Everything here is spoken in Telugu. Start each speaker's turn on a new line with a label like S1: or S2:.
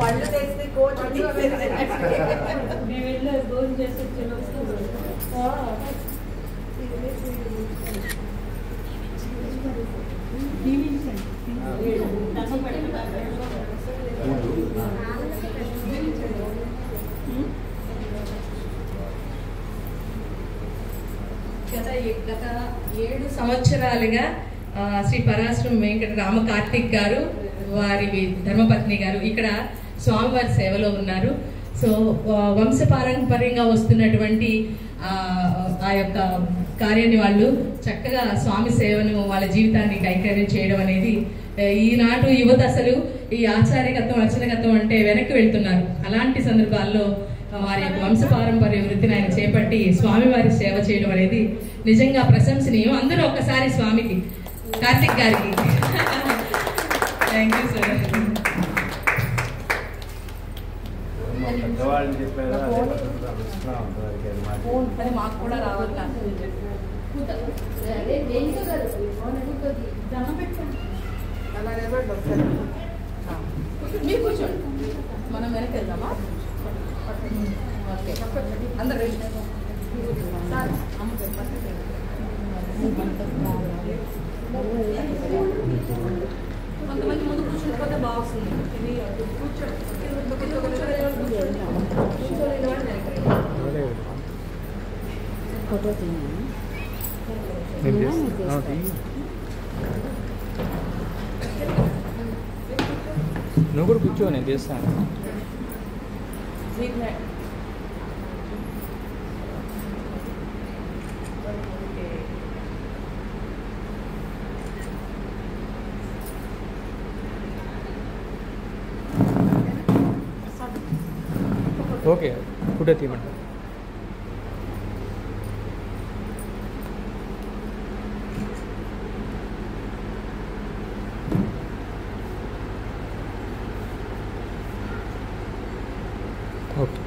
S1: పళ్ళు తెస్తే కోచ్
S2: భోజనం చేసి
S3: గత 7 సంవత్సరాలుగా శ్రీ పరాశ్రం వెంకట రామ కార్తిక్ గారు వారి ధర్మపత్ని గారు ఇక్కడ స్వామివారి సేవలో ఉన్నారు. సో వంశపారంపర్యంగా వస్తున్నటువంటి ఆ యొక్క కార్యాన్ని వాళ్ళు చక్కగా స్వామి సేవను వాళ్ళ జీవితాన్ని కైకర్యం చేయడం అనేది ఈనాటి యువత అసలు ఈ ఆచార్యకత్వం అర్చనకత్వం అంటే వెనక్కి వెళ్తున్నారు. అలాంటి సందర్భాల్లో వారి యొక్క వంశపారంపర్య వృత్తిని ఆయన చేపట్టి స్వామివారి సేవ చేయడం అనేది నిజంగా ప్రశంసనీయం. అందరూ ఒక్కసారి స్వామికి కార్తిక్ గారికి థ్యాంక్ యూ సార్. అది మాకు కూడా రావాలి. మీరు కూర్చోండి, మనం వెనక్కి వెళ్దామా? ఓకే అందరూ కొంతమంది ముందు కూర్చుంటే బాగుంది.
S4: నువ్వు కూడా కూర్చో, నేను చేస్తాను. Okay photo తీయమంటారు. ఓకే